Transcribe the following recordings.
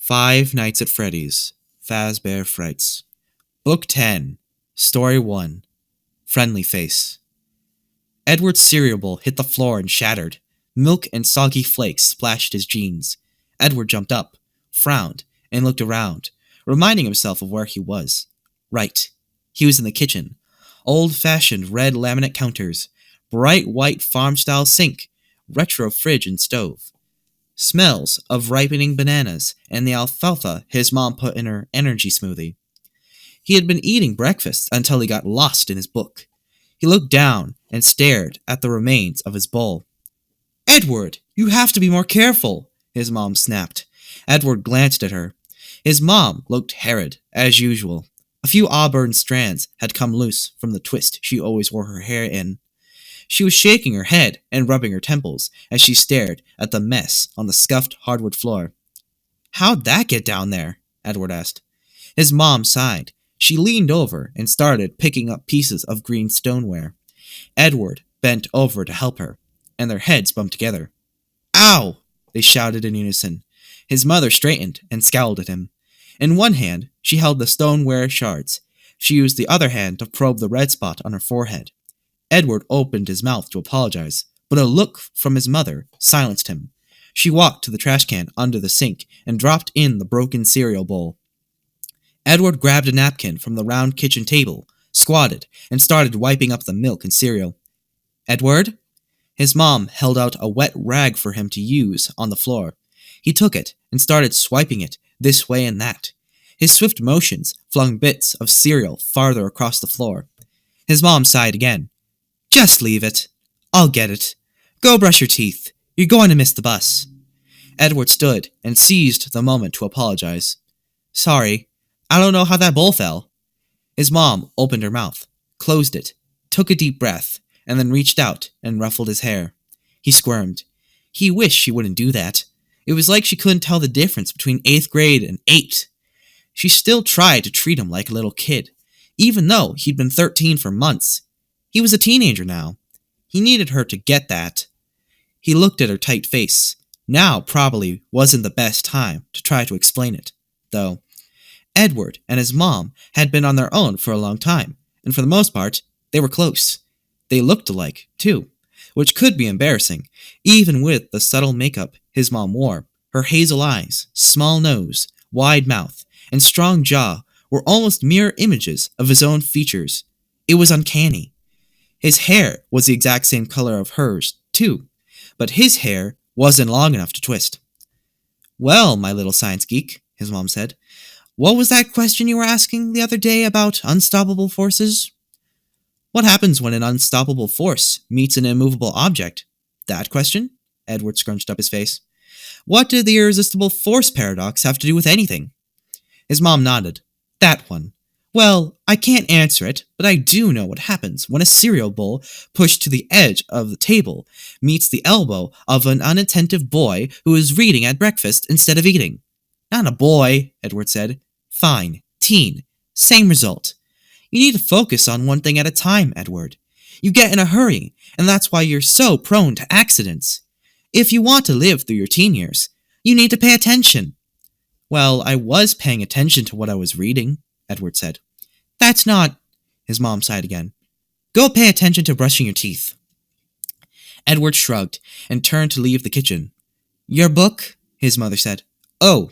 Five Nights at Freddy's, Fazbear Frights. Book 10, Story 1, Friendly Face. Edward's cereal bowl hit the floor and shattered. Milk and soggy flakes splashed his jeans. Edward jumped up, frowned, and looked around, reminding himself of where he was. Right. He was in the kitchen. Old-fashioned red laminate counters, bright white farm-style sink, retro fridge and stove. Smells of ripening bananas and the alfalfa his mom put in her energy smoothie. He had been eating breakfast until he got lost in his book. He looked down and stared at the remains of his bowl. "Edward, you have to be more careful," his mom snapped. Edward glanced at her. His mom looked harried, as usual. A few auburn strands had come loose from the twist she always wore her hair in. She was shaking her head and rubbing her temples as she stared at the mess on the scuffed hardwood floor. "How'd that get down there?" Edward asked. His mom sighed. She leaned over and started picking up pieces of green stoneware. Edward bent over to help her, and their heads bumped together. "Ow!" they shouted in unison. His mother straightened and scowled at him. In one hand, she held the stoneware shards. She used the other hand to probe the red spot on her forehead. Edward opened his mouth to apologize, but a look from his mother silenced him. She walked to the trash can under the sink and dropped in the broken cereal bowl. Edward grabbed a napkin from the round kitchen table, squatted, and started wiping up the milk and cereal. "Edward?" His mom held out a wet rag for him to use on the floor. He took it and started swiping it this way and that. His swift motions flung bits of cereal farther across the floor. His mom sighed again. "Just leave it. I'll get it. Go brush your teeth. You're going to miss the bus." Edward stood and seized the moment to apologize. "Sorry. I don't know how that bowl fell." His mom opened her mouth, closed it, took a deep breath, and then reached out and ruffled his hair. He squirmed. He wished she wouldn't do that. It was like she couldn't tell the difference between 8th grade and 8. She still tried to treat him like a little kid, even though he'd been 13 for months. He was a teenager now. He needed her to get that. He looked at her tight face. Now probably wasn't the best time to try to explain it, though. Edward and his mom had been on their own for a long time, and for the most part, they were close. They looked alike, too, which could be embarrassing, even with the subtle makeup his mom wore. Her hazel eyes, small nose, wide mouth, and strong jaw were almost mirror images of his own features. It was uncanny. His hair was the exact same color of hers, too, but his hair wasn't long enough to twist. "Well, my little science geek," his mom said, "what was that question you were asking the other day about unstoppable forces?" "What happens when an unstoppable force meets an immovable object?" "That question?" Edward scrunched up his face. "What did the irresistible force paradox have to do with anything?" His mom nodded. "That one. Well, I can't answer it, but I do know what happens when a cereal bowl pushed to the edge of the table meets the elbow of an unattentive boy who is reading at breakfast instead of eating." "Not a boy," Edward said. "Fine. Teen. Same result. You need to focus on one thing at a time, Edward. You get in a hurry, and that's why you're so prone to accidents. If you want to live through your teen years, you need to pay attention." "Well, I was paying attention to what I was reading," Edward said. "That's not..." His mom sighed again. "Go pay attention to brushing your teeth." Edward shrugged and turned to leave the kitchen. "Your book?" his mother said. "Oh."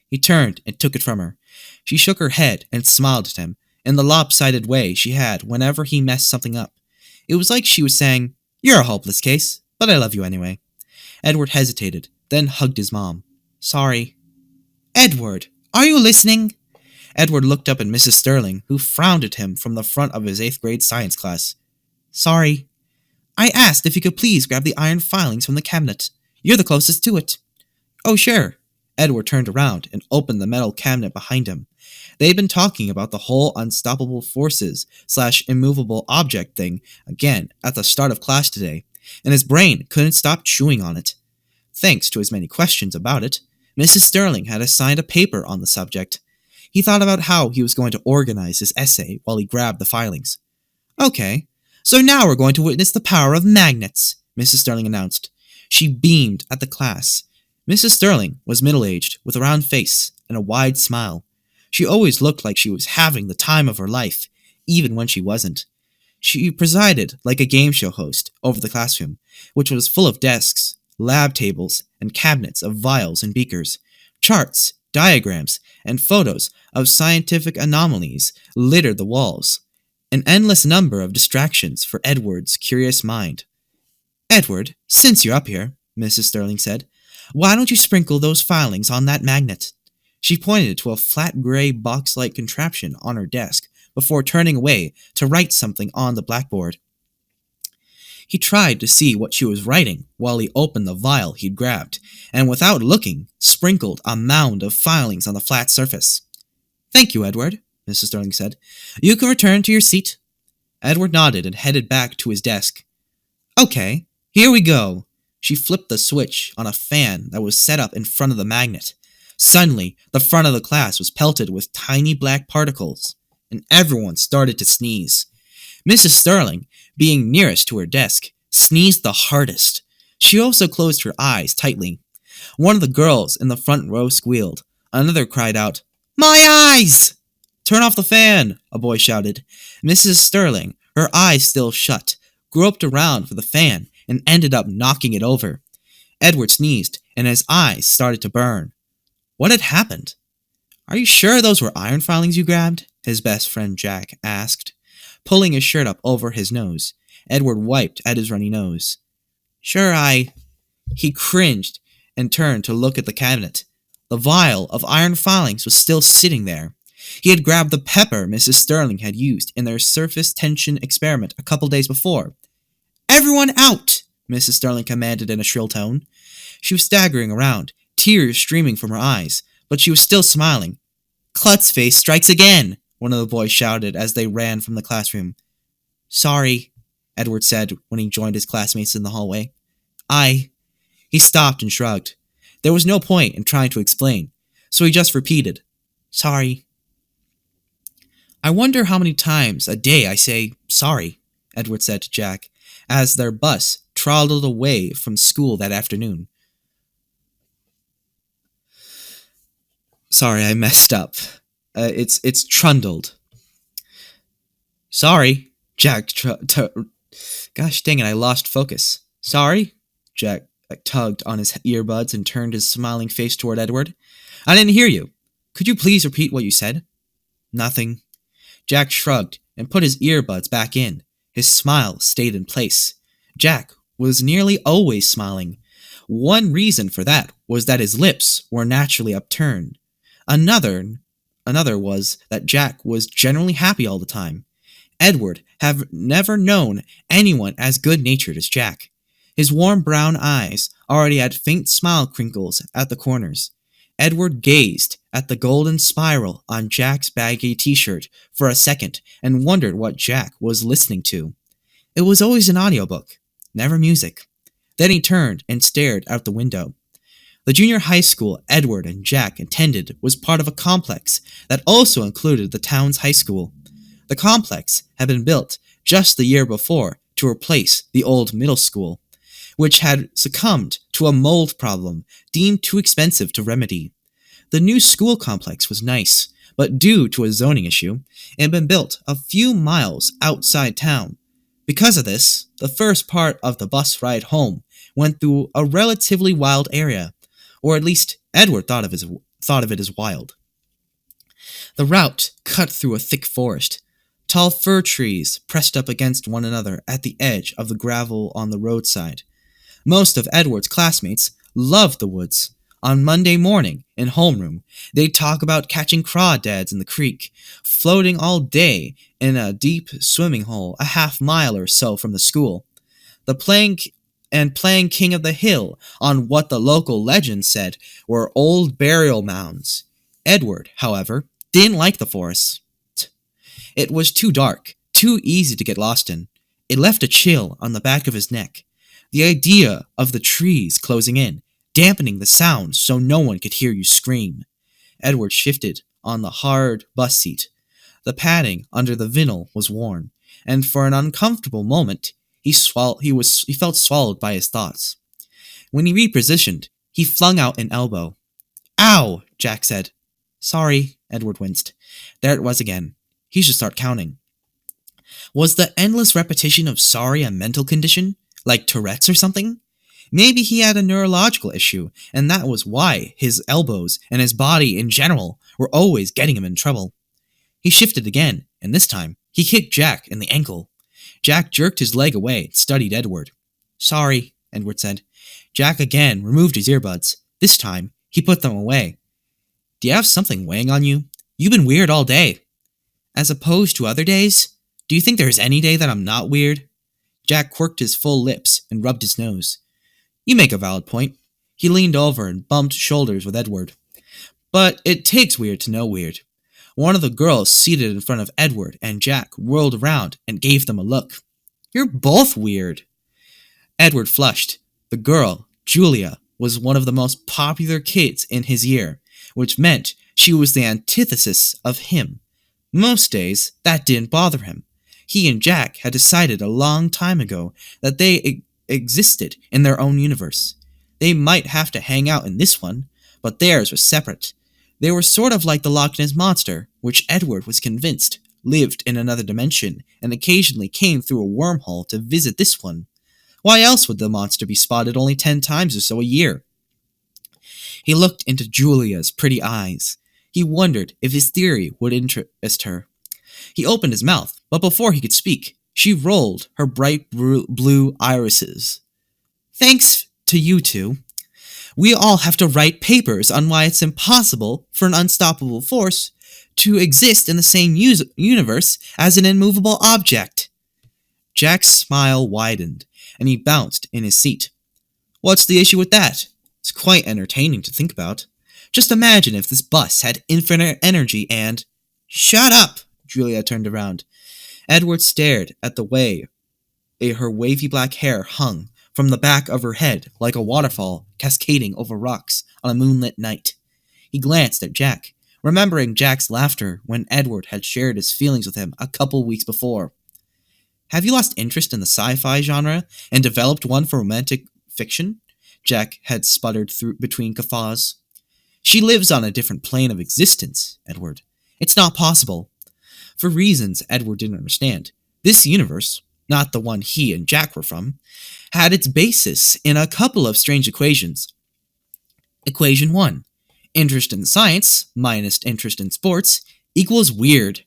He turned and took it from her. She shook her head and smiled at him in the lopsided way she had whenever he messed something up. It was like she was saying, "You're a hopeless case, but I love you anyway." Edward hesitated, then hugged his mom. "Sorry." "Edward, are you listening?" Edward looked up at Mrs. Sterling, who frowned at him from the front of his 8th grade science class. "Sorry. I asked if you could please grab the iron filings from the cabinet. You're the closest to it." "Oh, sure." Edward turned around and opened the metal cabinet behind him. They'd been talking about the whole unstoppable forces / immovable object thing again at the start of class today, and his brain couldn't stop chewing on it. Thanks to his many questions about it, Mrs. Sterling had assigned a paper on the subject. He thought about how he was going to organize his essay while he grabbed the filings. "Okay, so now we're going to witness the power of magnets," Mrs. Sterling announced. She beamed at the class. Mrs. Sterling was middle-aged, with a round face and a wide smile. She always looked like she was having the time of her life, even when she wasn't. She presided like a game show host over the classroom, which was full of desks, lab tables, and cabinets of vials and beakers. Charts, diagrams, and photos of scientific anomalies littered the walls. An endless number of distractions for Edward's curious mind. "Edward, since you're up here," Mrs. Sterling said, "why don't you sprinkle those filings on that magnet?" She pointed to a flat gray box-like contraption on her desk before turning away to write something on the blackboard. He tried to see what she was writing while he opened the vial he'd grabbed, and without looking, sprinkled a mound of filings on the flat surface. "Thank you, Edward," Mrs. Sterling said. "You can return to your seat." Edward nodded and headed back to his desk. "Okay, here we go." She flipped the switch on a fan that was set up in front of the magnet. Suddenly, the front of the class was pelted with tiny black particles, and everyone started to sneeze. Mrs. Sterling, being nearest to her desk, sneezed the hardest. She also closed her eyes tightly. One of the girls in the front row squealed. Another cried out, "My eyes!" "Turn off the fan," a boy shouted. Mrs. Sterling, her eyes still shut, groped around for the fan and ended up knocking it over. Edward sneezed, and his eyes started to burn. What had happened? "Are you sure those were iron filings you grabbed?" his best friend Jack asked. Pulling his shirt up over his nose, Edward wiped at his runny nose. "Sure, He cringed and turned to look at the cabinet. The vial of iron filings was still sitting there. He had grabbed the pepper Mrs. Sterling had used in their surface tension experiment a couple days before. "Everyone out!" Mrs. Sterling commanded in a shrill tone. She was staggering around, tears streaming from her eyes, but she was still smiling. "Klutz face strikes again!" one of the boys shouted as they ran from the classroom. "Sorry," Edward said when he joined his classmates in the hallway. He stopped and shrugged. There was no point in trying to explain, so he just repeated, "Sorry." "I wonder how many times a day I say sorry," Edward said to Jack, as their bus trundled away from school that afternoon. Sorry, I messed up. It's trundled. "Sorry," Jack Gosh dang it, I lost focus. "Sorry?" Jack tugged on his earbuds and turned his smiling face toward Edward. "I didn't hear you. Could you please repeat what you said?" "Nothing." Jack shrugged and put his earbuds back in. His smile stayed in place. Jack was nearly always smiling. One reason for that was that his lips were naturally upturned. Another was that Jack was generally happy all the time. Edward had never known anyone as good-natured as Jack. His warm brown eyes already had faint smile crinkles at the corners. Edward gazed at the golden spiral on Jack's baggy t-shirt for a second and wondered what Jack was listening to. It was always an audiobook, never music. Then he turned and stared out the window. The junior high school Edward and Jack attended was part of a complex that also included the town's high school. The complex had been built just the year before to replace the old middle school, which had succumbed to a mold problem deemed too expensive to remedy. The new school complex was nice, but due to a zoning issue, it had been built a few miles outside town. Because of this, the first part of the bus ride home went through a relatively wild area, or at least Edward thought of it as wild. The route cut through a thick forest. Tall fir trees pressed up against one another at the edge of the gravel on the roadside. Most of Edward's classmates loved the woods. On Monday morning, in homeroom, they'd talk about catching crawdads in the creek, floating all day in a deep swimming hole a half-mile or so from the school, playing King of the Hill on what the local legend said were old burial mounds. Edward, however, didn't like the forest. It was too dark, too easy to get lost in. It left a chill on the back of his neck. The idea of the trees closing in, dampening the sound so no one could hear you scream. Edward shifted on the hard bus seat. The padding under the vinyl was worn, and for an uncomfortable moment, he felt swallowed by his thoughts. When he repositioned, He flung out an elbow. Ow, Jack said. Sorry, Edward winced. There it was again. He should start counting. Was the endless repetition of sorry a mental condition? Like Tourette's or something? Maybe he had a neurological issue, and that was why his elbows and his body in general were always getting him in trouble. He shifted again, and this time, he kicked Jack in the ankle. Jack jerked his leg away and studied Edward. Sorry, Edward said. Jack again removed his earbuds. This time, he put them away. Do you have something weighing on you? You've been weird all day. As opposed to other days? Do you think there's any day that I'm not weird? Jack quirked his full lips and rubbed his nose. You make a valid point. He leaned over and bumped shoulders with Edward. But it takes weird to know weird. One of the girls seated in front of Edward and Jack whirled around and gave them a look. You're both weird. Edward flushed. The girl, Julia, was one of the most popular kids in his year, which meant she was the antithesis of him. Most days, that didn't bother him. He and Jack had decided a long time ago that they existed in their own universe. They might have to hang out in this one, but theirs was separate. They were sort of like the Loch Ness Monster, which Edward was convinced lived in another dimension and occasionally came through a wormhole to visit this one. Why else would the monster be spotted only 10 times or so a year? He looked into Julia's pretty eyes. He wondered if his theory would interest her. He opened his mouth, but before he could speak, she rolled her bright blue irises. Thanks to you two. We all have to write papers on why it's impossible for an unstoppable force to exist in the same universe as an immovable object. Jack's smile widened, and he bounced in his seat. What's the issue with that? It's quite entertaining to think about. Just imagine if this bus had infinite energy and... Shut up! Julia turned around. Edward stared at the way her wavy black hair hung from the back of her head like a waterfall cascading over rocks on a moonlit night. He glanced at Jack, remembering Jack's laughter when Edward had shared his feelings with him a couple weeks before. Have you lost interest in the sci-fi genre and developed one for romantic fiction? Jack had sputtered through between guffaws. She lives on a different plane of existence, Edward. It's not possible. For reasons Edward didn't understand, this universe, not the one he and Jack were from, had its basis in a couple of strange equations. Equation 1. Interest in science minus interest in sports equals weird.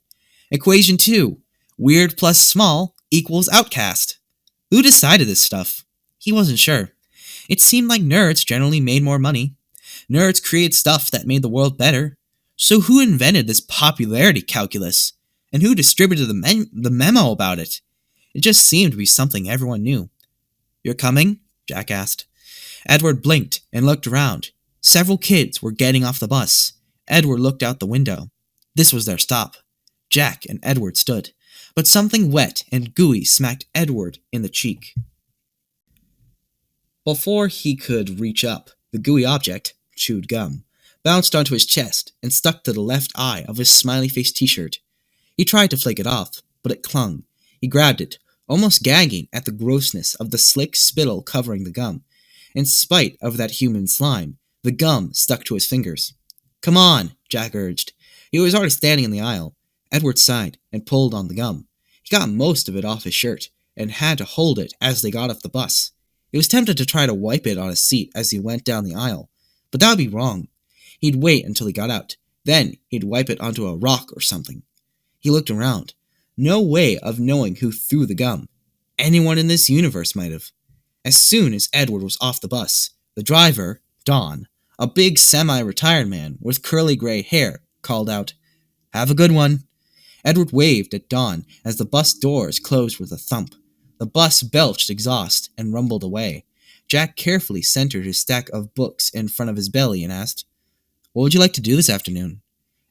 Equation 2. Weird plus small equals outcast. Who decided this stuff? He wasn't sure. It seemed like nerds generally made more money. Nerds created stuff that made the world better. So who invented this popularity calculus? And who distributed the memo about it? It just seemed to be something everyone knew. You're coming? Jack asked. Edward blinked and looked around. Several kids were getting off the bus. Edward looked out the window. This was their stop. Jack and Edward stood, but something wet and gooey smacked Edward in the cheek. Before he could reach up, the gooey object, chewed gum, bounced onto his chest and stuck to the left eye of his smiley-face t-shirt. He tried to flake it off, but it clung. He grabbed it, almost gagging at the grossness of the slick spittle covering the gum. In spite of that human slime, the gum stuck to his fingers. Come on, Jack urged. He was already standing in the aisle. Edward sighed and pulled on the gum. He got most of it off his shirt and had to hold it as they got off the bus. He was tempted to try to wipe it on his seat as he went down the aisle, but that would be wrong. He'd wait until he got out. Then he'd wipe it onto a rock or something. He looked around. No way of knowing who threw the gum. Anyone in this universe might have. As soon as Edward was off the bus, the driver, Don, a big semi-retired man with curly gray hair, called out, Have a good one. Edward waved at Don as the bus doors closed with a thump. The bus belched exhaust and rumbled away. Jack carefully centered his stack of books in front of his belly and asked, What would you like to do this afternoon?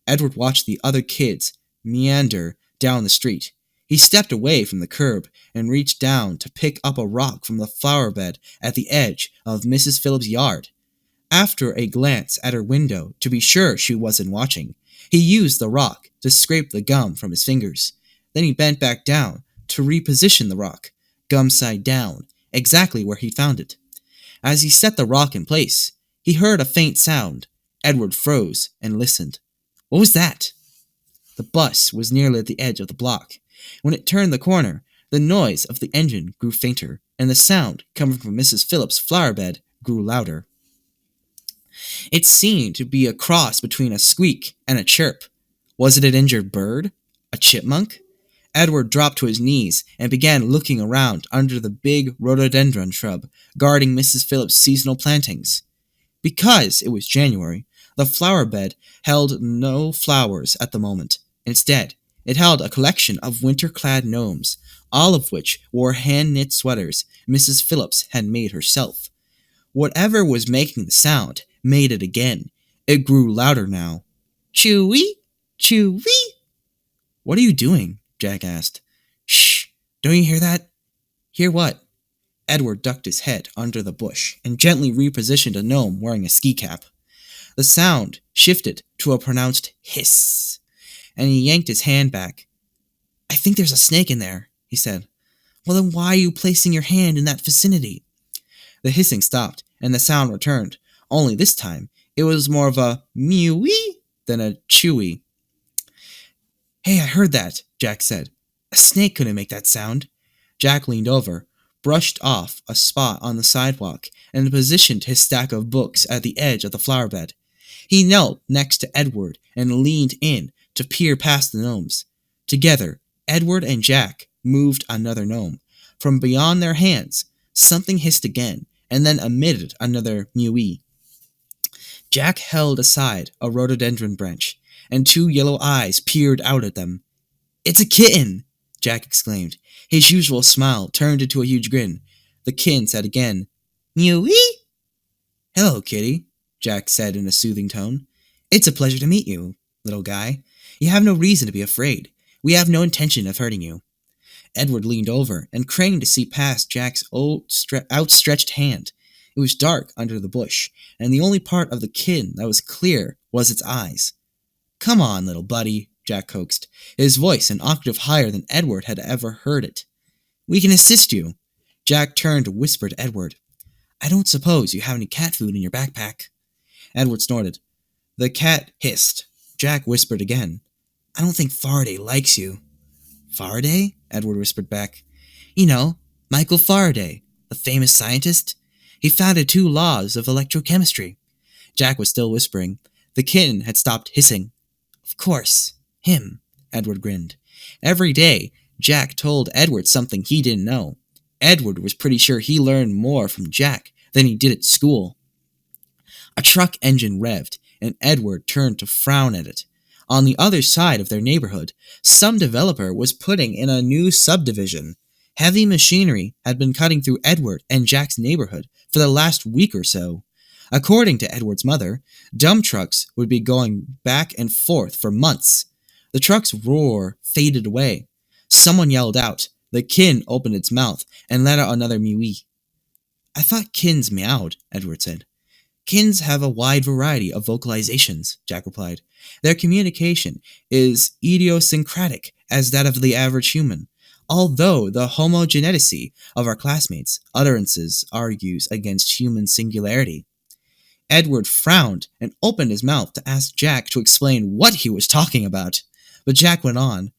Edward watched the other kids meander down the street. He stepped away from the curb and reached down to pick up a rock from the flower bed at the edge of Mrs. Phillips' yard. After a glance at her window to be sure she wasn't watching, he used the rock to scrape the gum from his fingers. Then he bent back down to reposition the rock, gum side down, exactly where he found it. As he set the rock in place, He heard a faint sound. Edward froze and listened. What was that? The bus was nearly at the edge of the block. When it turned the corner, the noise of the engine grew fainter, and the sound coming from Mrs. Phillips' flower bed grew louder. It seemed to be a cross between a squeak and a chirp. Was it an injured bird? A chipmunk? Edward dropped to his knees and began looking around under the big rhododendron shrub guarding Mrs. Phillips' seasonal plantings. Because it was January, the flower bed held no flowers at the moment. Instead, it held a collection of winter-clad gnomes, all of which wore hand-knit sweaters Mrs. Phillips had made herself. Whatever was making the sound made it again. It grew louder now. Chewy! Chewy! What are you doing? Jack asked. Shh! Don't you hear that? Hear what? Edward ducked his head under the bush and gently repositioned a gnome wearing a ski cap. The sound shifted to a pronounced hiss, and he yanked his hand back. I think there's a snake in there, he said. Well, then why are you placing your hand in that vicinity? The hissing stopped, and the sound returned, only this time it was more of a mew-wee than a chewy. Hey, I heard that, Jack said. A snake couldn't make that sound. Jack leaned over, brushed off a spot on the sidewalk, and positioned his stack of books at the edge of the flower bed. He knelt next to Edward and leaned in to peer past the gnomes. Together, Edward and Jack moved another gnome. From beyond their hands, something hissed again, and then emitted another mew-wee. Jack held aside a rhododendron branch, and two yellow eyes peered out at them. It's a kitten! Jack exclaimed. His usual smile turned into a huge grin. The kitten said again, Mew-wee! Hello, kitty, Jack said in a soothing tone. It's a pleasure to meet you, little guy. You have no reason to be afraid. We have no intention of hurting you. Edward leaned over and craned to see past Jack's outstretched hand. It was dark under the bush, and the only part of the kitten that was clear was its eyes. Come on, little buddy, Jack coaxed, his voice an octave higher than Edward had ever heard it. We can assist you. Jack turned to whisper to Edward. I don't suppose you have any cat food in your backpack. Edward snorted. The cat hissed. Jack whispered again. I don't think Faraday likes you. Faraday? Edward whispered back. You know, Michael Faraday, the famous scientist. He founded 2 laws of electrochemistry. Jack was still whispering. The kitten had stopped hissing. Of course, him, Edward grinned. Every day, Jack told Edward something he didn't know. Edward was pretty sure he learned more from Jack than he did at school. A truck engine revved, and Edward turned to frown at it. On the other side of their neighborhood, some developer was putting in a new subdivision. Heavy machinery had been cutting through Edward and Jack's neighborhood for the last week or so. According to Edward's mother, dump trucks would be going back and forth for months. The truck's roar faded away. Someone yelled out. The kitten opened its mouth and let out another mew-wee. I thought kittens meowed, Edward said. Kittens have a wide variety of vocalizations, Jack replied. Their communication is idiosyncratic as that of the average human. Although the homogeneity of our classmates' utterances argues against human singularity. Edward frowned and opened his mouth to ask Jack to explain what he was talking about. But Jack went on.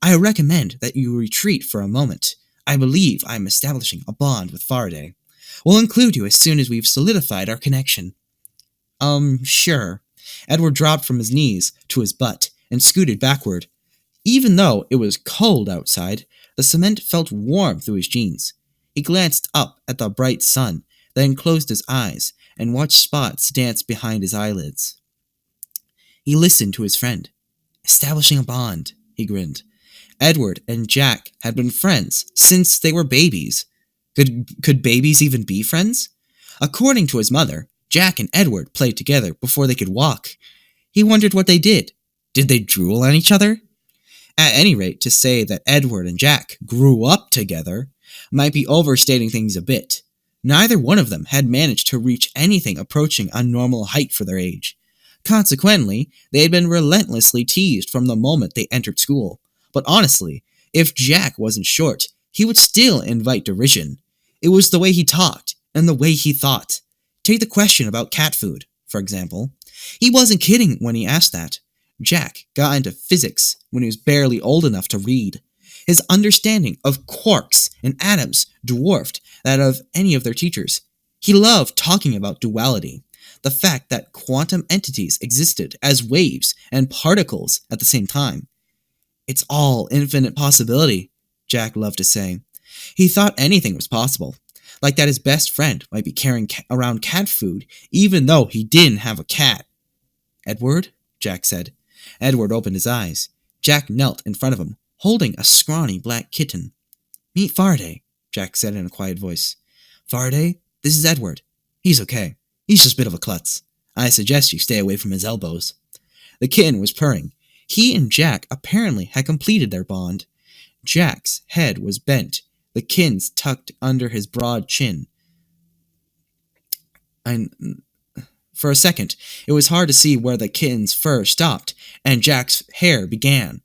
I recommend that you retreat for a moment. I believe I am establishing a bond with Faraday. We'll include you as soon as we've solidified our connection. Sure. Edward dropped from his knees to his butt and scooted backward. Even though it was cold outside, the cement felt warm through his jeans. He glanced up at the bright sun, then closed his eyes and watched spots dance behind his eyelids. He listened to his friend. Establishing a bond, he grinned. Edward and Jack had been friends since they were babies. Could babies even be friends? According to his mother, Jack and Edward played together before they could walk. He wondered what they did. Did they drool on each other? At any rate, to say that Edward and Jack grew up together might be overstating things a bit. Neither one of them had managed to reach anything approaching a normal height for their age. Consequently, they had been relentlessly teased from the moment they entered school. But honestly, if Jack wasn't short, he would still invite derision. It was the way he talked and the way he thought. Take the question about cat food, for example. He wasn't kidding when he asked that. Jack got into physics when he was barely old enough to read. His understanding of quarks and atoms dwarfed that of any of their teachers. He loved talking about duality, the fact that quantum entities existed as waves and particles at the same time. It's all infinite possibility, Jack loved to say. He thought anything was possible, like that his best friend might be carrying around cat food even though he didn't have a cat. Edward? Jack said. Edward opened his eyes. Jack knelt in front of him, holding a scrawny black kitten. Meet Faraday, Jack said in a quiet voice. Faraday, this is Edward. He's okay. He's just a bit of a klutz. I suggest you stay away from his elbows. The kitten was purring. He and Jack apparently had completed their bond. Jack's head was bent, the kitten's tucked under his broad chin. For a second, it was hard to see where the kitten's fur stopped and Jack's hair began.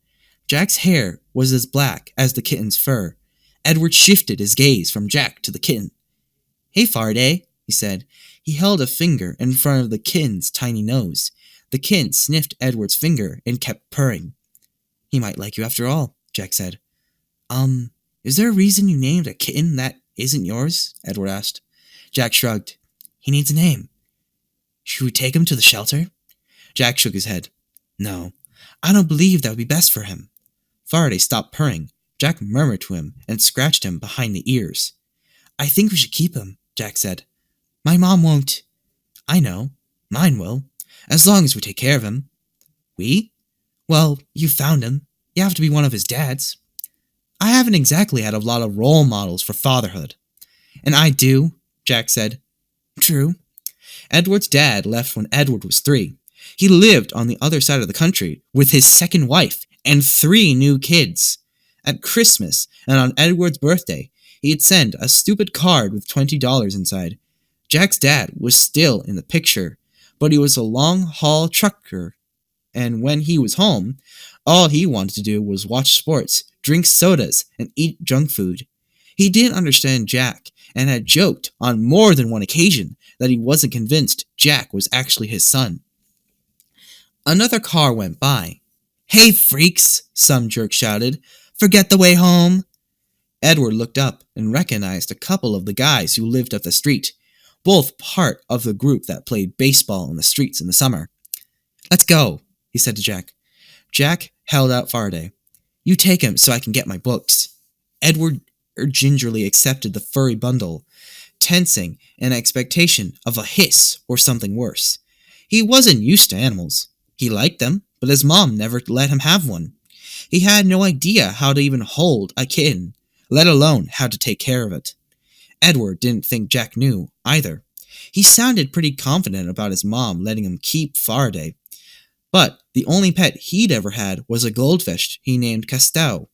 Jack's hair was as black as the kitten's fur. Edward shifted his gaze from Jack to the kitten. Hey, Faraday, he said. He held a finger in front of the kitten's tiny nose. The kitten sniffed Edward's finger and kept purring. He might like you after all, Jack said. Is there a reason you named a kitten that isn't yours? Edward asked. Jack shrugged. He needs a name. Should we take him to the shelter? Jack shook his head. No, I don't believe that would be best for him. Faraday stopped purring. Jack murmured to him and scratched him behind the ears. I think we should keep him, Jack said. My mom won't. I know. Mine will. As long as we take care of him. We? Well, you found him. You have to be one of his dads. I haven't exactly had a lot of role models for fatherhood. And I do, Jack said. True. Edward's dad left when Edward was 3. He lived on the other side of the country with his second wife and 3 new kids. At Christmas and on Edward's birthday, he'd send a stupid card with $20 inside. Jack's dad was still in the picture, but he was a long-haul trucker, and when he was home, all he wanted to do was watch sports, drink sodas, and eat junk food. He didn't understand Jack, and had joked on more than one occasion that he wasn't convinced Jack was actually his son. Another car went by. Hey, freaks, some jerk shouted. Forget the way home. Edward looked up and recognized a couple of the guys who lived up the street, both part of the group that played baseball in the streets in the summer. Let's go, he said to Jack. Jack held out Faraday. You take him so I can get my books. Edward gingerly accepted the furry bundle, tensing in expectation of a hiss or something worse. He wasn't used to animals. He liked them, but his mom never let him have one. He had no idea how to even hold a kitten, let alone how to take care of it. Edward didn't think Jack knew, either. He sounded pretty confident about his mom letting him keep Faraday. But the only pet he'd ever had was a goldfish he named Castel.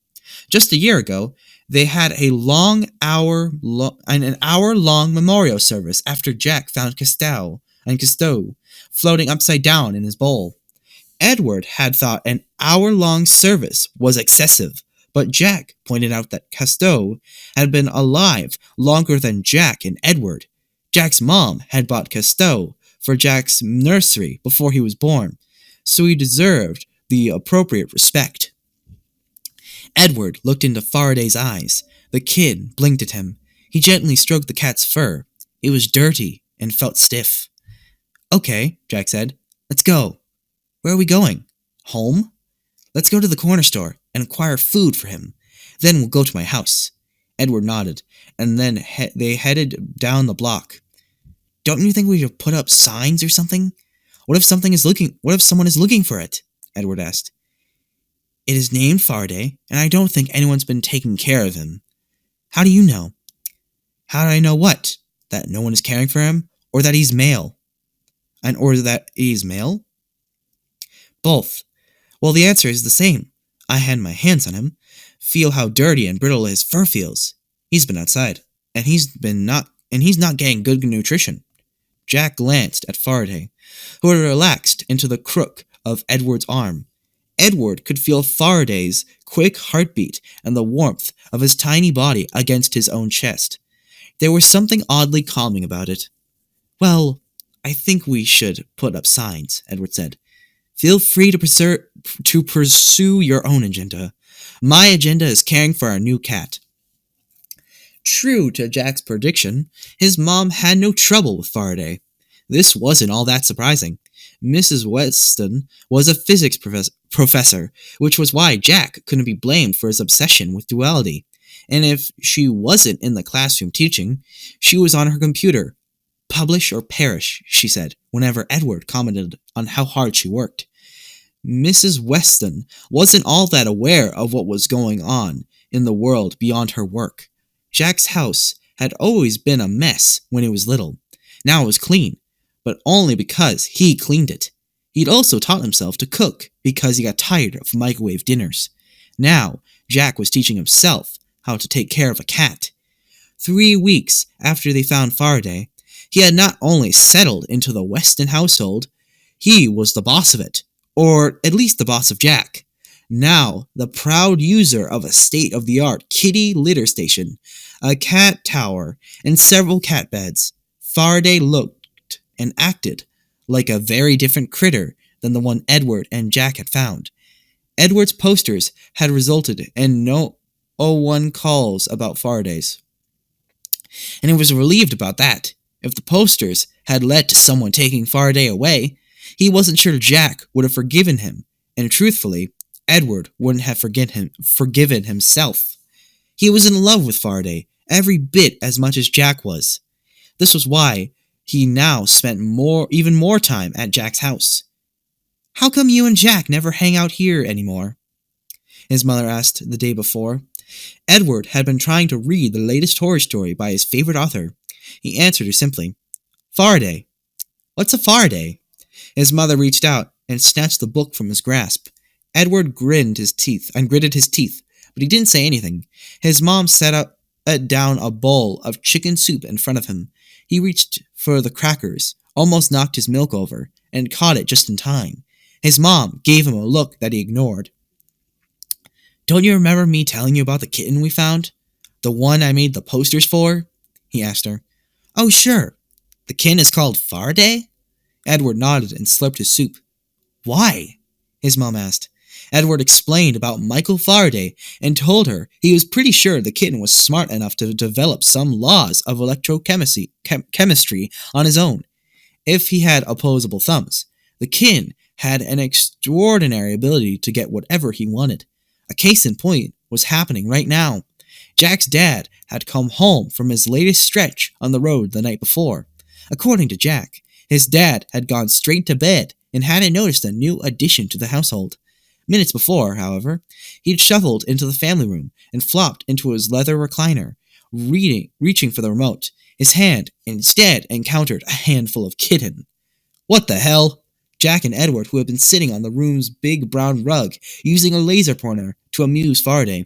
Just a year ago, they had an hour-long memorial service after Jack found Castel floating upside down in his bowl. Edward had thought an hour-long service was excessive, but Jack pointed out that Castel had been alive longer than Jack and Edward. Jack's mom had bought Castel for Jack's nursery before he was born, so he deserved the appropriate respect. Edward looked into Faraday's eyes. The kid blinked at him. He gently stroked the cat's fur. It was dirty and felt stiff. Okay, Jack said. Let's go. Where are we going? Home? Let's go to the corner store and acquire food for him. Then we'll go to my house. Edward nodded, and then they headed down the block. Don't you think we should put up signs or something? What if someone is looking for it? Edward asked. It is named Faraday, and I don't think anyone's been taking care of him. How do you know? How do I know what? That no one is caring for him? Or that he's male? Or that he's male? Both. Well, the answer is the same. I had my hands on him. Feel how dirty and brittle his fur feels. He's been outside, and he's not getting good nutrition. Jack glanced at Faraday, who had relaxed into the crook of Edward's arm. Edward could feel Faraday's quick heartbeat and the warmth of his tiny body against his own chest. There was something oddly calming about it. Well, I think we should put up signs, Edward said. Feel free to pursue your own agenda. My agenda is caring for our new cat. True to Jack's prediction, his mom had no trouble with Faraday. This wasn't all that surprising. Mrs. Weston was a physics professor, which was why Jack couldn't be blamed for his obsession with duality. And if she wasn't in the classroom teaching, she was on her computer. Publish or perish, she said, whenever Edward commented on how hard she worked. Mrs. Weston wasn't all that aware of what was going on in the world beyond her work. Jack's house had always been a mess when he was little. Now it was clean, but only because he cleaned it. He'd also taught himself to cook because he got tired of microwave dinners. Now, Jack was teaching himself how to take care of a cat. 3 weeks after they found Faraday, he had not only settled into the Weston household, he was the boss of it, or at least the boss of Jack. Now, the proud user of a state-of-the-art kitty litter station, a cat tower, and several cat beds, Faraday looked and acted like a very different critter than the one Edward and Jack had found. Edward's posters had resulted in no one calls about Faraday's, and he was relieved about that. If the posters had led to someone taking Faraday away, he wasn't sure Jack would have forgiven him, and truthfully, Edward wouldn't have forgiven himself. He was in love with Faraday every bit as much as Jack was. This was why he now spent even more time at Jack's house. How come you and Jack never hang out here anymore? His mother asked the day before. Edward had been trying to read the latest horror story by his favorite author. He answered her simply, Faraday. What's a Faraday? His mother reached out and snatched the book from his grasp. Edward gritted his teeth, but he didn't say anything. His mom set down a bowl of chicken soup in front of him. He reached for the crackers, almost knocked his milk over, and caught it just in time. His mom gave him a look that he ignored. Don't you remember me telling you about the kitten we found? The one I made the posters for? He asked her. Oh, sure. The kitten is called Faraday? Edward nodded and slurped his soup. Why? His mom asked. Edward explained about Michael Faraday and told her he was pretty sure the kitten was smart enough to develop some laws of chemistry on his own. If he had opposable thumbs, the kitten had an extraordinary ability to get whatever he wanted. A case in point was happening right now. Jack's dad had come home from his latest stretch on the road the night before. According to Jack, his dad had gone straight to bed and hadn't noticed a new addition to the household. Minutes before, however, he'd shuffled into the family room and flopped into his leather recliner, reaching for the remote. His hand instead encountered a handful of kitten. What the hell? Jack and Edward, who had been sitting on the room's big brown rug, using a laser pointer to amuse Faraday,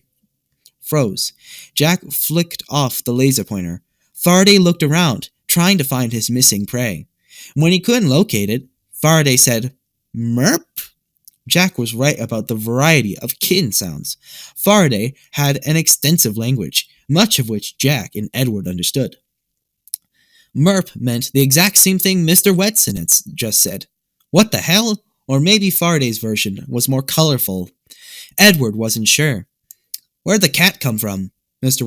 froze. Jack flicked off the laser pointer. Faraday looked around, trying to find his missing prey. When he couldn't locate it, Faraday said, Merp? Jack was right about the variety of kitten sounds. Faraday had an extensive language, much of which Jack and Edward understood. Merp meant the exact same thing Mr. Weston had just said. What the hell? Or maybe Faraday's version was more colorful. Edward wasn't sure. Where'd the cat come from? Mr.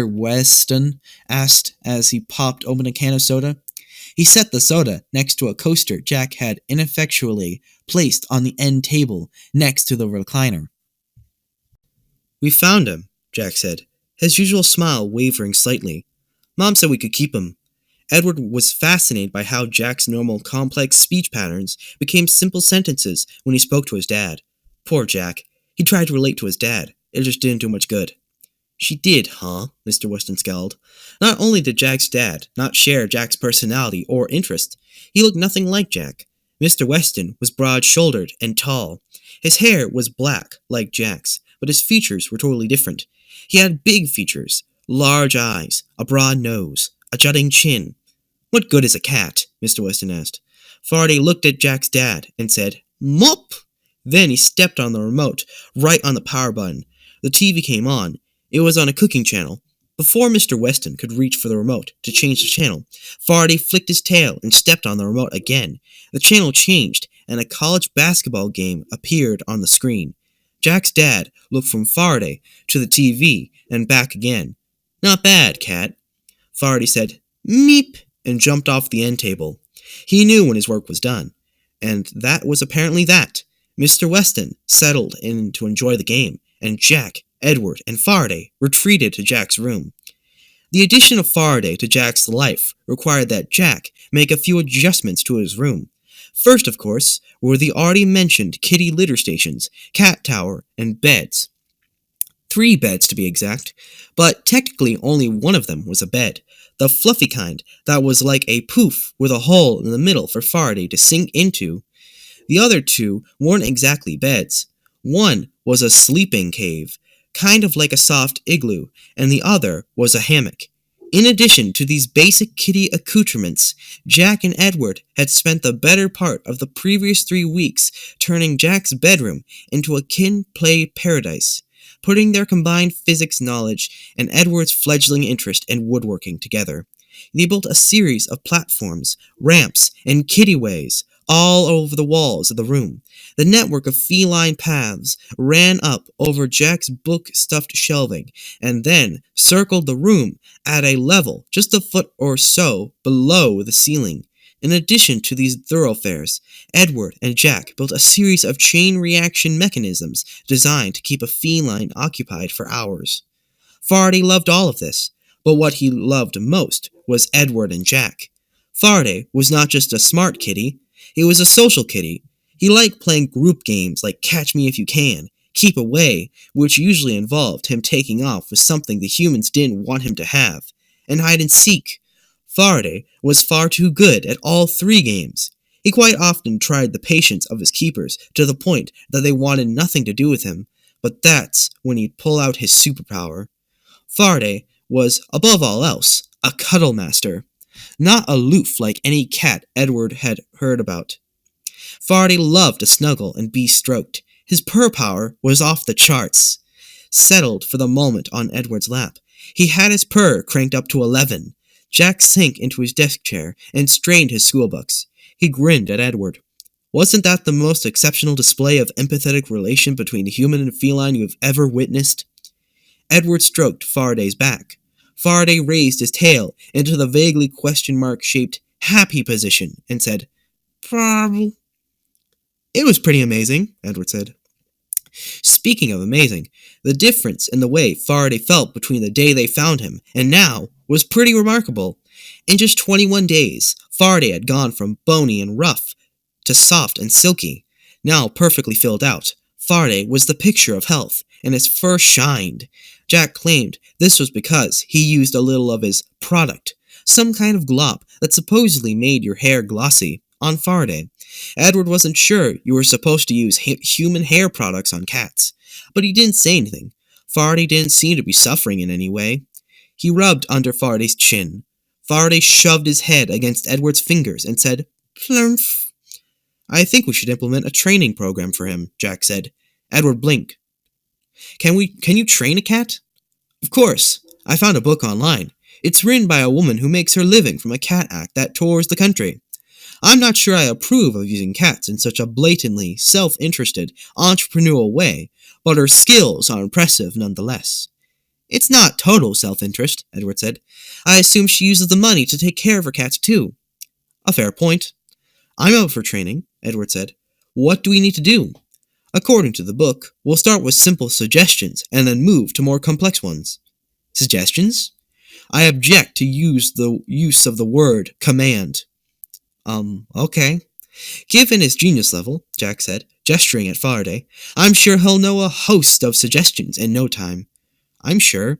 Weston asked as he popped open a can of soda. He set the soda next to a coaster Jack had ineffectually placed on the end table next to the recliner. We found him, Jack said, his usual smile wavering slightly. Mom said we could keep him. Edward was fascinated by how Jack's normal complex speech patterns became simple sentences when he spoke to his dad. Poor Jack. He tried to relate to his dad. It just didn't do much good. She did, huh? Mr. Weston scowled. Not only did Jack's dad not share Jack's personality or interest, he looked nothing like Jack. Mr. Weston was broad-shouldered and tall. His hair was black, like Jack's, but his features were totally different. He had big features, large eyes, a broad nose, a jutting chin. What good is a cat? Mr. Weston asked. Faraday looked at Jack's dad and said, Mop! Then he stepped on the remote, right on the power button. The TV came on. It was on a cooking channel. Before Mr. Weston could reach for the remote to change the channel, Faraday flicked his tail and stepped on the remote again. The channel changed, and a college basketball game appeared on the screen. Jack's dad looked from Faraday to the TV and back again. "Not bad, Cat." Faraday said, "Meep," and jumped off the end table. He knew when his work was done, and that was apparently that. Mr. Weston settled in to enjoy the game, and Jack, Edward, and Faraday retreated to Jack's room. The addition of Faraday to Jack's life required that Jack make a few adjustments to his room. First, of course, were the already mentioned kitty litter stations, cat tower, and beds. 3 beds to be exact, but technically only one of them was a bed, the fluffy kind that was like a poof with a hole in the middle for Faraday to sink into. The other 2 weren't exactly beds. One was a sleeping cave, kind of like a soft igloo, and the other was a hammock. In addition to these basic kitty accoutrements, Jack and Edward had spent the better part of the previous 3 weeks turning Jack's bedroom into a kin-play paradise, putting their combined physics knowledge and Edward's fledgling interest in woodworking together. They built a series of platforms, ramps, and kittyways all over the walls of the room. The network of feline paths ran up over Jack's book-stuffed shelving and then circled the room at a level just a foot or so below the ceiling. In addition to these thoroughfares, Edward and Jack built a series of chain reaction mechanisms designed to keep a feline occupied for hours. Faraday loved all of this, but what he loved most was Edward and Jack. Faraday was not just a smart kitty, he was a social kitty. He liked playing group games like Catch Me If You Can, Keep Away, which usually involved him taking off with something the humans didn't want him to have, and hide and seek. Faraday was far too good at all 3 games. He quite often tried the patience of his keepers to the point that they wanted nothing to do with him, but that's when he'd pull out his superpower. Faraday was, above all else, a cuddle master, not aloof like any cat Edward had heard about. Faraday loved to snuggle and be stroked. His purr power was off the charts. Settled for the moment on Edward's lap, he had his purr cranked up to 11. Jack sank into his desk chair and strained his schoolbooks. He grinned at Edward. "Wasn't that the most exceptional display of empathetic relation between the human and feline you have ever witnessed?" Edward stroked Faraday's back. Faraday raised his tail into the vaguely question mark-shaped happy position and said, "Probably." "It was pretty amazing," Edward said. Speaking of amazing, the difference in the way Faraday felt between the day they found him and now was pretty remarkable. In just 21 days, Faraday had gone from bony and rough to soft and silky. Now perfectly filled out, Faraday was the picture of health, and his fur shined. Jack claimed this was because he used a little of his product, some kind of glop that supposedly made your hair glossy, on Faraday. Edward wasn't sure you were supposed to use human hair products on cats, but he didn't say anything. Faraday didn't seem to be suffering in any way. He rubbed under Faraday's chin. Faraday shoved his head against Edward's fingers and said, "Plumph." "I think we should implement a training program for him," Jack said. Edward blinked. Can you train a cat?" "Of course. I found a book online. It's written by a woman who makes her living from a cat act that tours the country. I'm not sure I approve of using cats in such a blatantly self-interested, entrepreneurial way, but her skills are impressive nonetheless." "It's not total self-interest," Edward said. "I assume she uses the money to take care of her cats too." "A fair point." "I'm up for training," Edward said. "What do we need to do?" "According to the book, we'll start with simple suggestions and then move to more complex ones." "Suggestions?" "I object to the use of the word command." Okay. "Given his genius level," Jack said, gesturing at Faraday, "I'm sure he'll know a host of suggestions in no time." "I'm sure."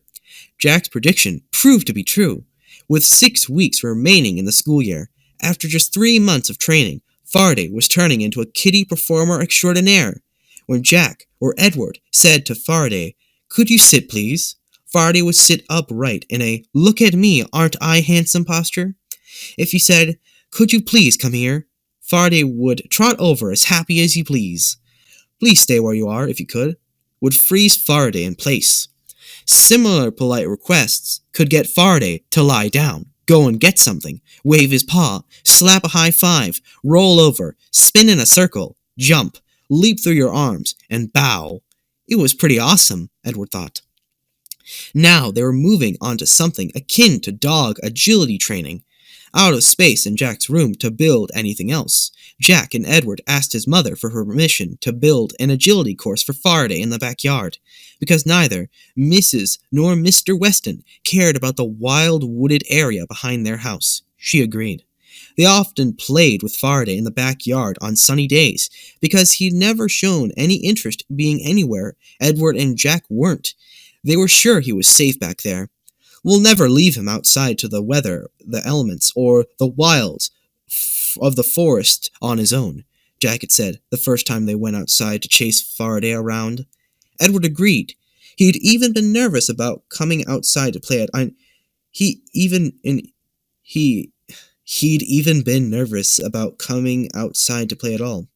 Jack's prediction proved to be true. With 6 weeks remaining in the school year, after just 3 months of training, Faraday was turning into a kitty performer extraordinaire. When Jack or Edward said to Faraday, "Could you sit, please?" Faraday would sit upright in a "look at me, aren't I handsome" posture. If he said, "Could you please come here?" Faraday would trot over as happy as you please. "Please stay where you are, if you could," would freeze Faraday in place. Similar polite requests could get Faraday to lie down, go and get something, wave his paw, slap a high five, roll over, spin in a circle, jump, leap through your arms, and bow. It was pretty awesome, Edward thought. Now they were moving on to something akin to dog agility training. Out of space in Jack's room to build anything else, Jack and Edward asked his mother for her permission to build an agility course for Faraday in the backyard, because neither Mrs. nor Mr. Weston cared about the wild wooded area behind their house. She agreed. They often played with Faraday in the backyard on sunny days, because he'd never shown any interest being anywhere Edward and Jack weren't. They were sure he was safe back there. We'll never leave him outside to the weather, the elements, or the wilds of the forest on his own, Jack had said the first time they went outside to chase Faraday around. Edward agreed. He'd even been nervous about coming outside to play He'd even been nervous about coming outside to play at all.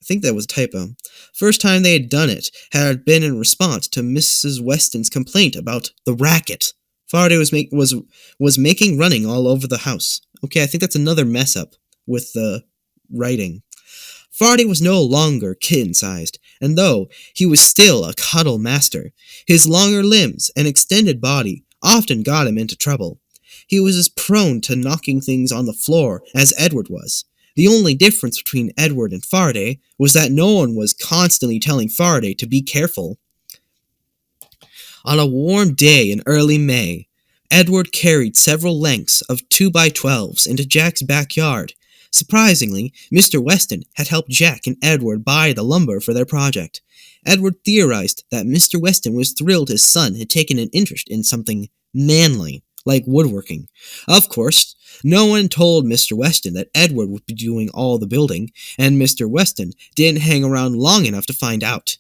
I think that was a typo. First time they had done it had been in response to Mrs. Weston's complaint about the racket. Faraday was making running all over the house. Okay, I think that's another mess up with the writing. Faraday was no longer kitten-sized, and though he was still a cuddle master, his longer limbs and extended body often got him into trouble. He was as prone to knocking things on the floor as Edward was. The only difference between Edward and Faraday was that no one was constantly telling Faraday to be careful. On a warm day in early May, Edward carried several lengths of 2x12s into Jack's backyard. Surprisingly, Mr. Weston had helped Jack and Edward buy the lumber for their project. Edward theorized that Mr. Weston was thrilled his son had taken an interest in something manly, like woodworking. Of course, no one told Mr. Weston that Edward would be doing all the building, and Mr. Weston didn't hang around long enough to find out.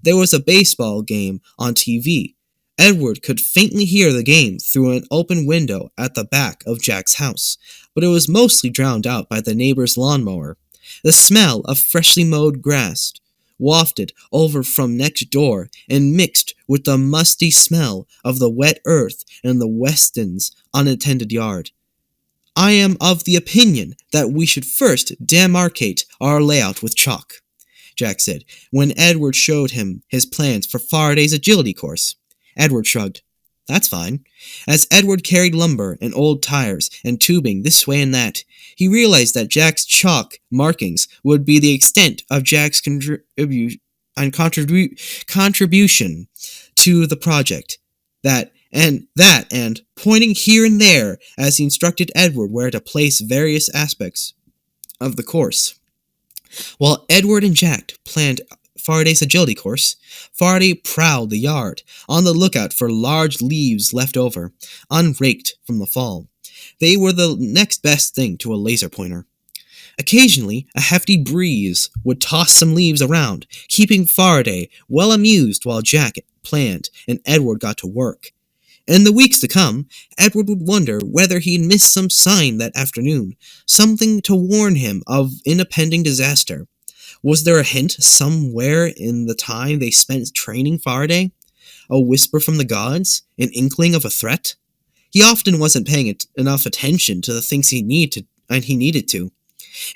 There was a baseball game on TV. Edward could faintly hear the game through an open window at the back of Jack's house, but it was mostly drowned out by the neighbor's lawnmower. The smell of freshly mowed grass wafted over from next door and mixed with the musty smell of the wet earth in the Westons' unattended yard. I am of the opinion that we should first demarcate our layout with chalk, Jack said, when Edward showed him his plans for Faraday's agility course. Edward shrugged. That's fine. As Edward carried lumber and old tires and tubing this way and that, he realized that Jack's chalk markings would be the extent of Jack's contribution to the project. And pointing here and there as he instructed Edward where to place various aspects of the course. While Edward and Jack planned Faraday's agility course, Faraday prowled the yard, on the lookout for large leaves left over, unraked from the fall. They were the next best thing to a laser pointer. Occasionally, a hefty breeze would toss some leaves around, keeping Faraday well amused while Jack planned and Edward got to work. In the weeks to come, Edward would wonder whether he'd missed some sign that afternoon, something to warn him of impending disaster. Was there a hint somewhere in the time they spent training Faraday? A whisper from the gods? An inkling of a threat? He often wasn't paying enough attention to the things he needed to,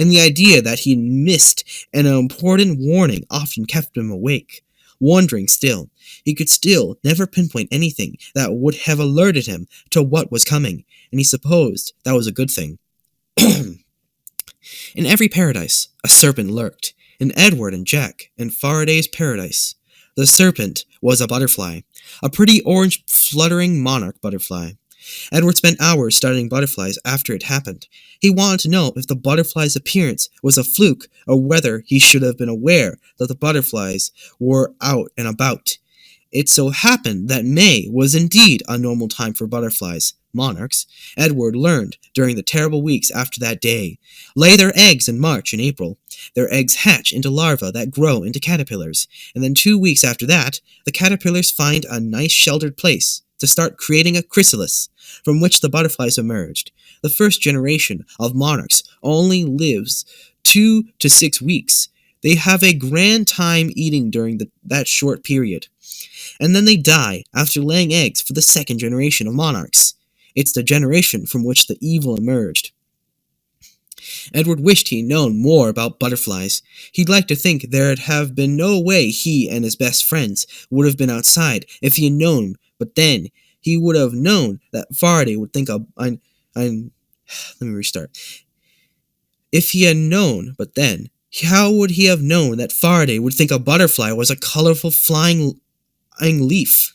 and the idea that he'd missed an important warning often kept him awake, wondering still. He could still never pinpoint anything that would have alerted him to what was coming, and he supposed that was a good thing. In every paradise, a serpent lurked. In Edward and Jack and Faraday's paradise, the serpent was a butterfly, a pretty orange fluttering monarch butterfly. Edward spent hours studying butterflies after it happened. He wanted to know if the butterfly's appearance was a fluke or whether he should have been aware that the butterflies were out and about. It so happened that May was indeed a normal time for butterflies, monarchs, Edward learned during the terrible weeks after that day, lay their eggs in March and April. Their eggs hatch into larvae that grow into caterpillars, and then 2 weeks after that, the caterpillars find a nice sheltered place to start creating a chrysalis, from which the butterflies emerged. The first generation of monarchs only lives 2 to 6 weeks. They have a grand time eating during that short period, and then they die after laying eggs for the second generation of monarchs. It's the generation from which the evil emerged. Edward wished he'd known more about butterflies. He'd like to think there'd have been no way he and his best friends would have been outside if he had known, but then he would have known that Faraday would think let me restart. If he had known, but then, how would he have known that Faraday would think a butterfly was a colorful flying leaf?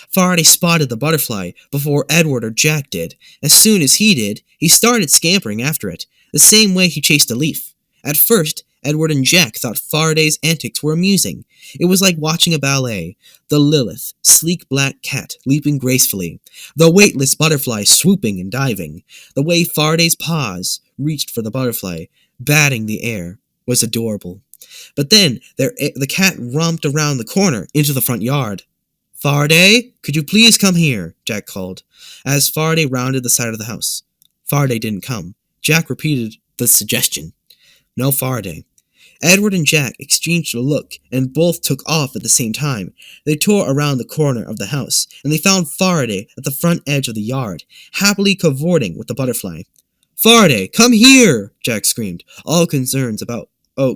Faraday spotted the butterfly before Edward or Jack did. As soon as he did, he started scampering after it, the same way he chased a leaf. At first, Edward and Jack thought Faraday's antics were amusing. It was like watching a ballet. The Lilith, sleek black cat, leaping gracefully. The weightless butterfly swooping and diving. The way Faraday's paws reached for the butterfly, batting the air, was adorable. But then the cat romped around the corner into the front yard. "Faraday, could you please come here?" Jack called, as Faraday rounded the side of the house. Faraday didn't come. Jack repeated the suggestion. No Faraday. Edward and Jack exchanged a look, and both took off at the same time. They tore around the corner of the house, and they found Faraday at the front edge of the yard, happily cavorting with the butterfly. "Faraday, come here!" Jack screamed, all concerns about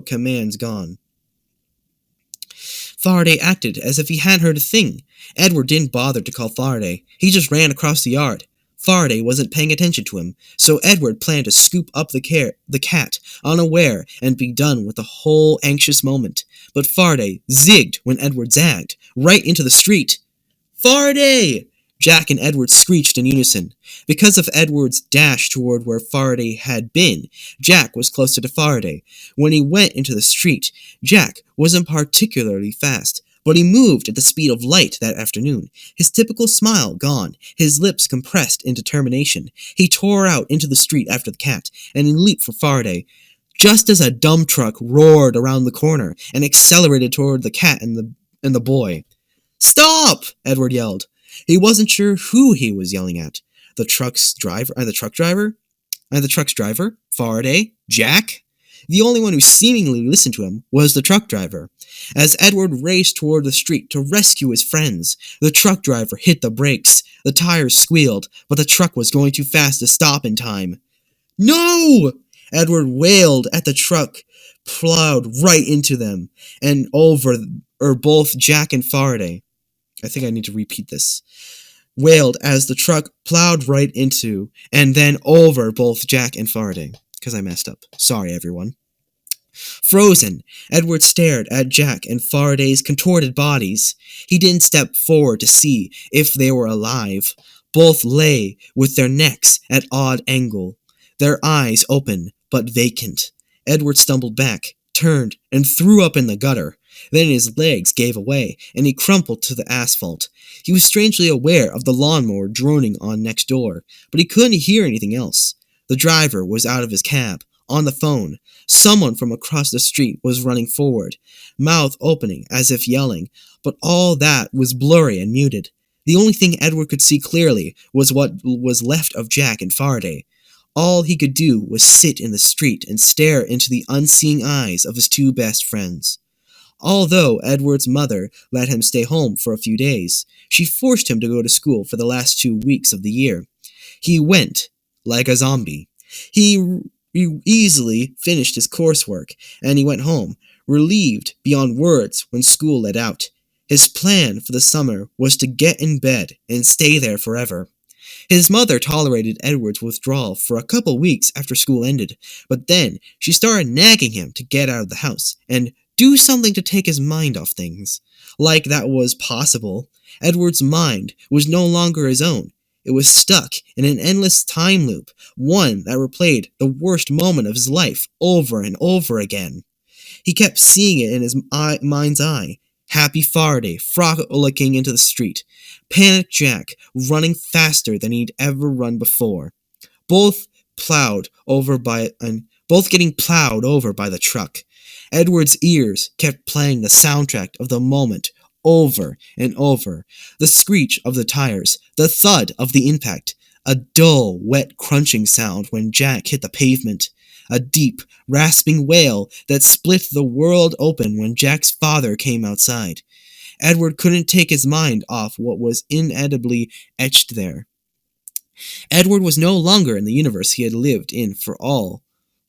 commands gone. Faraday acted as if he hadn't heard a thing. Edward didn't bother to call Faraday. He just ran across the yard. Faraday wasn't paying attention to him, so Edward planned to scoop up the cat unaware and be done with the whole anxious moment. But Faraday zigged when Edward zagged, right into the street. "Faraday!" Jack and Edward screeched in unison. Because of Edward's dash toward where Faraday had been, Jack was closer to Faraday. When he went into the street, Jack wasn't particularly fast, but he moved at the speed of light that afternoon, his typical smile gone, his lips compressed in determination. He tore out into the street after the cat, and he leaped for Faraday, just as a dump truck roared around the corner and accelerated toward the cat and the boy. "Stop!" Edward yelled. He wasn't sure who he was yelling at. The truck's driver? Faraday? Jack? The only one who seemingly listened to him was the truck driver. As Edward raced toward the street to rescue his friends, the truck driver hit the brakes. The tires squealed, but the truck was going too fast to stop in time. "No!" Edward wailed at the truck, plowed right into them, and over both Jack and Faraday. I think I need to repeat this. Wailed as the truck plowed right into and then over both Jack and Faraday. Because I messed up. Sorry, everyone. Frozen, Edward stared at Jack and Faraday's contorted bodies. He didn't step forward to see if they were alive. Both lay with their necks at odd angle, their eyes open but vacant. Edward stumbled back, turned, and threw up in the gutter. Then his legs gave away, and he crumpled to the asphalt. He was strangely aware of the lawnmower droning on next door, but he couldn't hear anything else. The driver was out of his cab, on the phone. Someone from across the street was running forward, mouth opening as if yelling, but all that was blurry and muted. The only thing Edward could see clearly was what was left of Jack and Faraday. All he could do was sit in the street and stare into the unseeing eyes of his two best friends. Although Edward's mother let him stay home for a few days, she forced him to go to school for the last 2 weeks of the year. He went like a zombie. He easily finished his coursework, and he went home, relieved beyond words when school let out. His plan for the summer was to get in bed and stay there forever. His mother tolerated Edward's withdrawal for a couple weeks after school ended, but then she started nagging him to get out of the house and do something to take his mind off things. Like that was possible. Edward's mind was no longer his own. It was stuck in an endless time loop, one that replayed the worst moment of his life over and over again. He kept seeing it in his mind's eye. Happy Faraday frolicking into the street. Panicked Jack running faster than he'd ever run before. Both getting plowed over by the truck. Edward's ears kept playing the soundtrack of the moment over and over. The screech of the tires, the thud of the impact, a dull, wet crunching sound when Jack hit the pavement. a deep, rasping wail that split the world open when Jack's father came outside. Edward couldn't take his mind off what was inedibly etched there. Edward was no longer in the universe he had lived in for all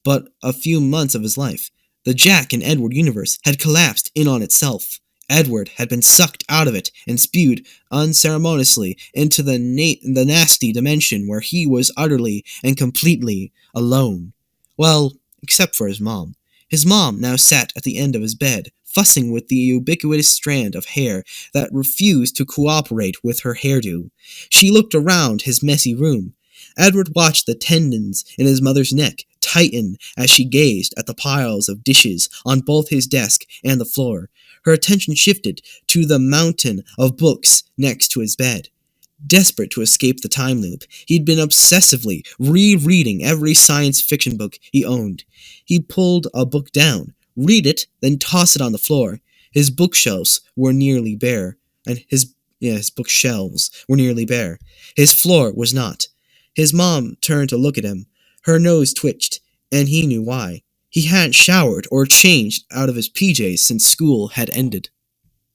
but a few months of his life. The Jack and Edward universe had collapsed in on itself. Edward had been sucked out of it and spewed unceremoniously into the nasty dimension where he was utterly and completely alone. Well, except for his mom. His mom now sat at the end of his bed, fussing with the ubiquitous strand of hair that refused to cooperate with her hairdo. She looked around his messy room. Edward watched the tendons in his mother's neck tighten as she gazed at the piles of dishes on both his desk and the floor. Her attention shifted to the mountain of books next to his bed. Desperate to escape the time loop, he'd been obsessively rereading every science fiction book he owned. He pulled a book down, read it, then toss it on the floor. His bookshelves were nearly bare, and his bookshelves were nearly bare. His floor was not. His mom turned to look at him. Her nose twitched, and he knew why. He hadn't showered or changed out of his PJs since school had ended.